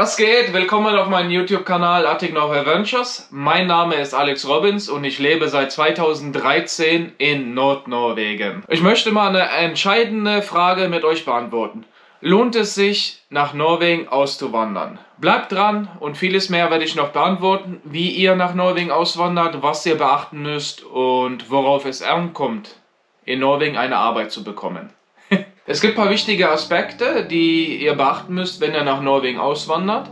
Was geht? Willkommen auf meinem YouTube-Kanal Arctic North Adventures. Mein Name ist Alex Robbins und ich lebe seit 2013 in Nordnorwegen. Ich möchte mal eine entscheidende Frage mit euch beantworten. Lohnt es sich, nach Norwegen auszuwandern? Bleibt dran und vieles mehr werde ich noch beantworten, wie ihr nach Norwegen auswandert, was ihr beachten müsst und worauf es ankommt, in Norwegen eine Arbeit zu bekommen. Es gibt ein paar wichtige Aspekte, die ihr beachten müsst, wenn ihr nach Norwegen auswandert.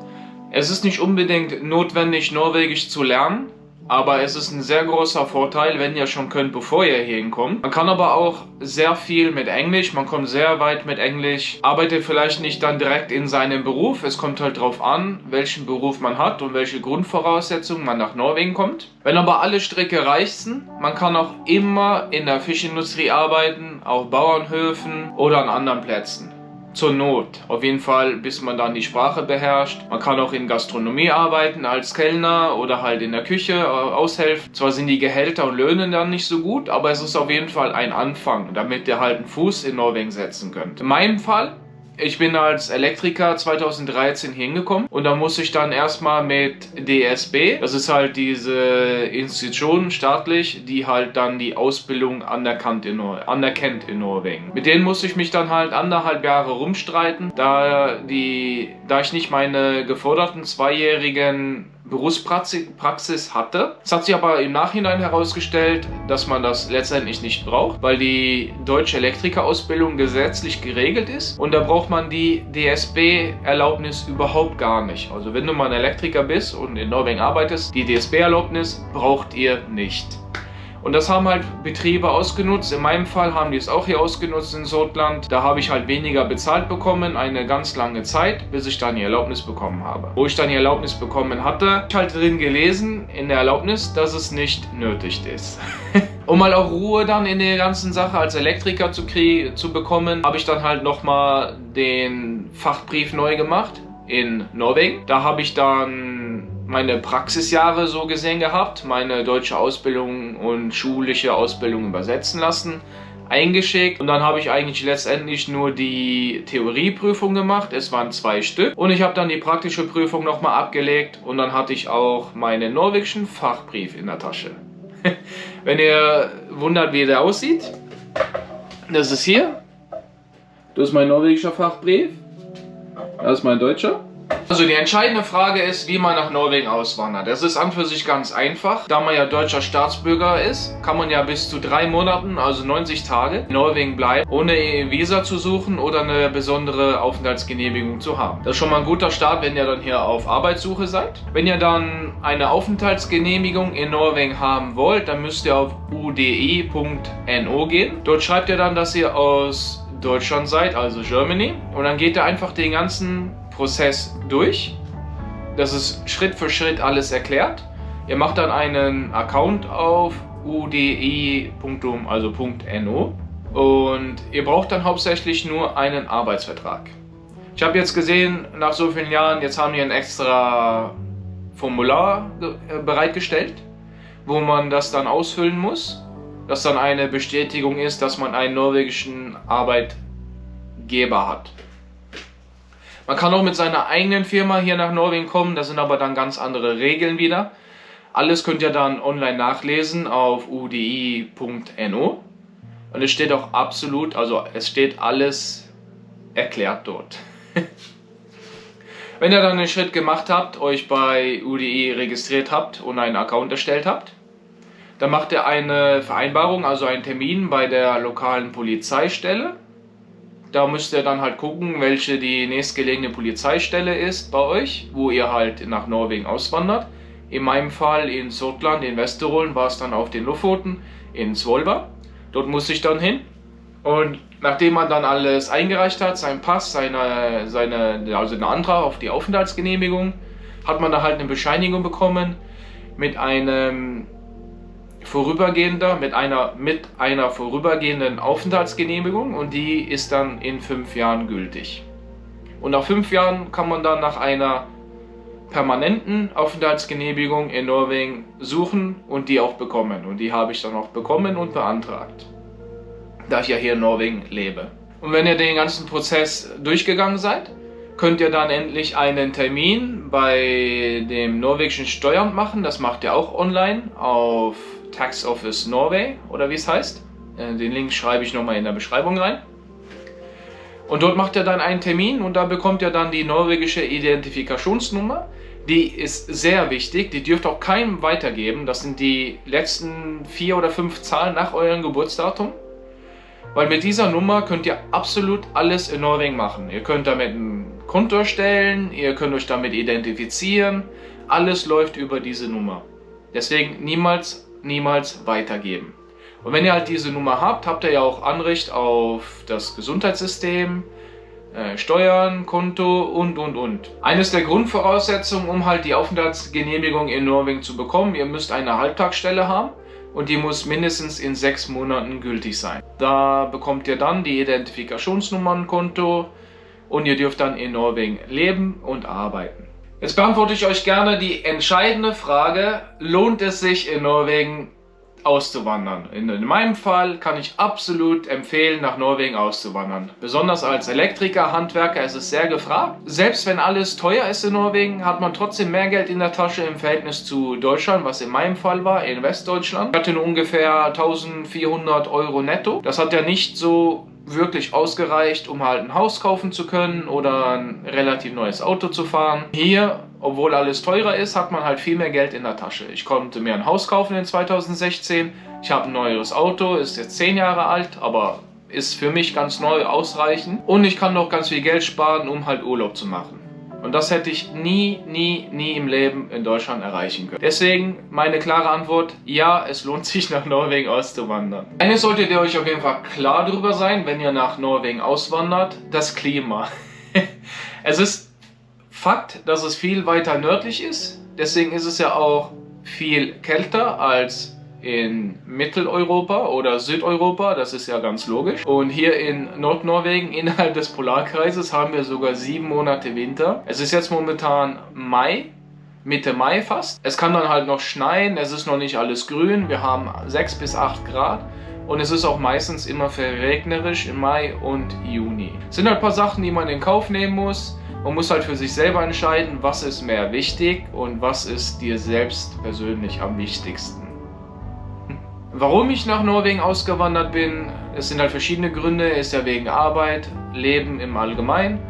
Es ist nicht unbedingt notwendig, Norwegisch zu lernen, aber es ist ein sehr großer Vorteil, wenn ihr schon könnt, bevor ihr hier hinkommt. Man kann aber auch sehr viel mit Englisch, man kommt sehr weit mit Englisch, arbeitet vielleicht nicht dann direkt in seinem Beruf. Es kommt halt darauf an, welchen Beruf man hat und welche Grundvoraussetzungen man nach Norwegen kommt. Wenn aber alle Stricke reichen, man kann auch immer in der Fischindustrie arbeiten, auf Bauernhöfen oder an anderen Plätzen. Zur Not, auf jeden Fall, bis man dann die Sprache beherrscht. Man kann auch in Gastronomie arbeiten, als Kellner oder halt in der Küche aushelfen. Zwar sind die Gehälter und Löhne dann nicht so gut, aber es ist auf jeden Fall ein Anfang, damit ihr halt einen Fuß in Norwegen setzen könnt. In meinem Fall, ich bin als Elektriker 2013 hier hingekommen und da muss ich dann erstmal mit DSB, das ist halt diese Institution staatlich, die halt dann die Ausbildung anerkennt in Norwegen. Mit denen musste ich mich dann halt 1,5 Jahre rumstreiten, da ich nicht meine geforderten 2-jährigen Berufspraxis hatte. Es hat sich aber im Nachhinein herausgestellt, dass man das letztendlich nicht braucht, weil die deutsche Elektrikerausbildung gesetzlich geregelt ist und da braucht man die DSB-Erlaubnis überhaupt gar nicht. Also wenn du mal ein Elektriker bist und in Norwegen arbeitest, die DSB-Erlaubnis braucht ihr nicht. Und das haben halt Betriebe ausgenutzt. In meinem Fall haben die es auch hier ausgenutzt in Sortland. Da habe ich halt weniger bezahlt bekommen, eine ganz lange Zeit, bis ich dann die Erlaubnis bekommen habe. Wo ich dann die Erlaubnis bekommen hatte, habe ich halt drin gelesen in der Erlaubnis, dass es nicht nötig ist. Um mal auch Ruhe dann in der ganzen Sache als Elektriker zu bekommen, habe ich dann halt nochmal den Fachbrief neu gemacht in Norwegen. Da habe ich dann meine Praxisjahre so gesehen gehabt, meine deutsche Ausbildung und schulische Ausbildung übersetzen lassen, eingeschickt und dann habe ich eigentlich letztendlich nur die Theorieprüfung gemacht, es waren 2 Stück und ich habe dann die praktische Prüfung nochmal abgelegt und dann hatte ich auch meinen norwegischen Fachbrief in der Tasche. Wenn ihr wundert, wie der aussieht, das ist hier, das ist mein norwegischer Fachbrief, das ist mein deutscher. Also die entscheidende Frage ist, wie man nach Norwegen auswandert. Das ist an für sich ganz einfach. Da man ja deutscher Staatsbürger ist, kann man ja bis zu 3 Monaten, also 90 Tage, in Norwegen bleiben, ohne Visa zu suchen oder eine besondere Aufenthaltsgenehmigung zu haben. Das ist schon mal ein guter Start, wenn ihr dann hier auf Arbeitssuche seid. Wenn ihr dann eine Aufenthaltsgenehmigung in Norwegen haben wollt, dann müsst ihr auf udi.no gehen. Dort schreibt ihr dann, dass ihr aus Deutschland seid, also Germany. Und dann geht ihr einfach den ganzen Prozess durch. Das ist Schritt für Schritt alles erklärt. Ihr macht dann einen Account auf udi.no und ihr braucht dann hauptsächlich nur einen Arbeitsvertrag. Ich habe jetzt gesehen, nach so vielen Jahren, jetzt haben die ein extra Formular bereitgestellt, wo man das dann ausfüllen muss, das dann eine Bestätigung ist, dass man einen norwegischen Arbeitgeber hat. Man kann auch mit seiner eigenen Firma hier nach Norwegen kommen, das sind aber dann ganz andere Regeln wieder. Alles könnt ihr dann online nachlesen auf udi.no und es steht auch absolut, also es steht alles erklärt dort. Wenn ihr dann den Schritt gemacht habt, euch bei UDI registriert habt und einen Account erstellt habt, dann macht ihr eine Vereinbarung, also einen Termin bei der lokalen Polizeistelle. Da müsst ihr dann halt gucken, welche die nächstgelegene Polizeistelle ist bei euch, wo ihr halt nach Norwegen auswandert. In meinem Fall in Sortland, in Vesterålen, war es dann auf den Lofoten, in Svolvær. Dort musste ich dann hin. Und nachdem man dann alles eingereicht hat, seinen Pass, also einen Antrag auf die Aufenthaltsgenehmigung, hat man da halt eine Bescheinigung bekommen mit einer vorübergehenden Aufenthaltsgenehmigung und die ist dann in 5 Jahren gültig. Und nach 5 Jahren kann man dann nach einer permanenten Aufenthaltsgenehmigung in Norwegen suchen und die auch bekommen. Und die habe ich dann auch bekommen und beantragt, da ich ja hier in Norwegen lebe. Und wenn ihr den ganzen Prozess durchgegangen seid, könnt ihr dann endlich einen Termin bei dem norwegischen Steueramt machen. Das macht ihr auch online auf Tax Office Norway oder wie es heißt. Den Link schreibe ich nochmal in der Beschreibung rein. Und dort macht ihr dann einen Termin und da bekommt ihr dann die norwegische Identifikationsnummer. Die ist sehr wichtig, die dürft auch keinem weitergeben. Das sind die letzten 4 oder 5 Zahlen nach eurem Geburtsdatum. Weil mit dieser Nummer könnt ihr absolut alles in Norwegen machen. Ihr könnt damit ein Konto erstellen, ihr könnt euch damit identifizieren. Alles läuft über diese Nummer. Deswegen niemals weitergeben. Und wenn ihr halt diese Nummer habt, habt ihr ja auch Anrecht auf das Gesundheitssystem, Steuern, Konto und. Eines der Grundvoraussetzungen, um halt die Aufenthaltsgenehmigung in Norwegen zu bekommen, ihr müsst eine Halbtagsstelle haben und die muss mindestens in 6 Monaten gültig sein. Da bekommt ihr dann die Identifikationsnummernkonto und ihr dürft dann in Norwegen leben und arbeiten. Jetzt beantworte ich euch gerne die entscheidende Frage, lohnt es sich in Norwegen auszuwandern? In meinem Fall kann ich absolut empfehlen, nach Norwegen auszuwandern. Besonders als Elektriker, Handwerker ist es sehr gefragt. Selbst wenn alles teuer ist in Norwegen, hat man trotzdem mehr Geld in der Tasche im Verhältnis zu Deutschland, was in meinem Fall war, in Westdeutschland. Ich hatte nur ungefähr 1400 Euro netto. Das hat ja nicht so wirklich ausgereicht, um halt ein Haus kaufen zu können oder ein relativ neues Auto zu fahren. Hier, obwohl alles teurer ist, hat man halt viel mehr Geld in der Tasche. Ich konnte mir ein Haus kaufen in 2016. Ich habe ein neues Auto, ist jetzt 10 Jahre alt, aber ist für mich ganz neu, ausreichend. Und ich kann noch ganz viel Geld sparen, um halt Urlaub zu machen. Und das hätte ich nie im Leben in Deutschland erreichen können. Deswegen meine klare Antwort, ja, es lohnt sich nach Norwegen auszuwandern. Eines solltet ihr euch auf jeden Fall klar darüber sein, wenn ihr nach Norwegen auswandert, das Klima. Es ist Fakt, dass es viel weiter nördlich ist. Deswegen ist es ja auch viel kälter als in Mitteleuropa oder Südeuropa, das ist ja ganz logisch. Und hier in Nordnorwegen, innerhalb des Polarkreises, haben wir sogar 7 Monate Winter. Es ist jetzt momentan Mai, Mitte Mai fast. Es kann dann halt noch schneien, es ist noch nicht alles grün. Wir haben 6 bis 8 Grad. Und es ist auch meistens immer verregnerisch im Mai und Juni. Es sind halt ein paar Sachen, die man in Kauf nehmen muss. Man muss halt für sich selber entscheiden, was ist mehr wichtig und was ist dir selbst persönlich am wichtigsten. Warum ich nach Norwegen ausgewandert bin, es sind halt verschiedene Gründe, ist ja wegen Arbeit, Leben im Allgemeinen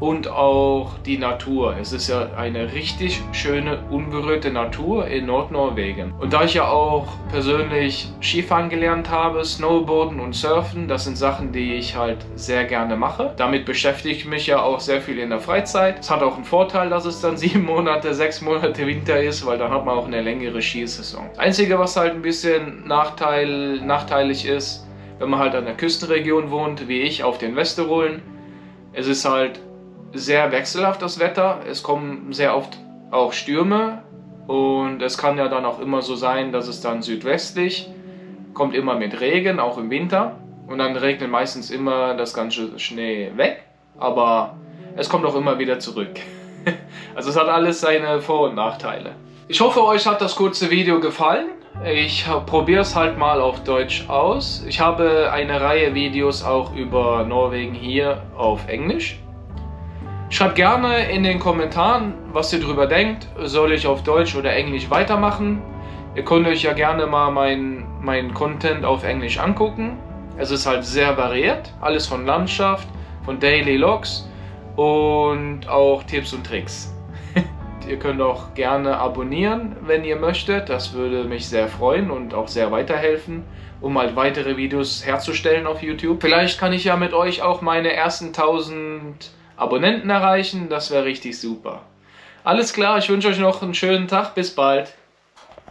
und auch die Natur. Es ist ja eine richtig schöne, unberührte Natur in Nordnorwegen. Und da ich ja auch persönlich Skifahren gelernt habe, Snowboarden und Surfen, das sind Sachen, die ich halt sehr gerne mache. Damit beschäftige ich mich ja auch sehr viel in der Freizeit. Es hat auch einen Vorteil, dass es dann 7 Monate, 6 Monate Winter ist, weil dann hat man auch eine längere Skisaison. Das Einzige, was halt ein bisschen nachteilig ist, wenn man halt an der Küstenregion wohnt, wie ich auf den Westerolen, es ist halt sehr wechselhaft das Wetter, es kommen sehr oft auch Stürme und es kann ja dann auch immer so sein, dass es dann südwestlich kommt, immer mit Regen, auch im Winter, und dann regnet meistens immer das ganze Schnee weg, aber es kommt auch immer wieder zurück. Also es hat alles seine Vor- und Nachteile. Ich hoffe, euch hat das kurze Video gefallen. Ich probiere es halt mal auf Deutsch aus. Ich habe eine Reihe Videos auch über Norwegen hier auf Englisch. Schreibt gerne in den Kommentaren, was ihr drüber denkt. Soll ich auf Deutsch oder Englisch weitermachen? Ihr könnt euch ja gerne mal meinen Content auf Englisch angucken. Es ist halt sehr variiert. Alles von Landschaft, von Daily Logs und auch Tipps und Tricks. Ihr könnt auch gerne abonnieren, wenn ihr möchtet. Das würde mich sehr freuen und auch sehr weiterhelfen, um halt weitere Videos herzustellen auf YouTube. Vielleicht kann ich ja mit euch auch meine ersten 1000 Abonnenten erreichen, das wäre richtig super. Alles klar, ich wünsche euch noch einen schönen Tag, bis bald.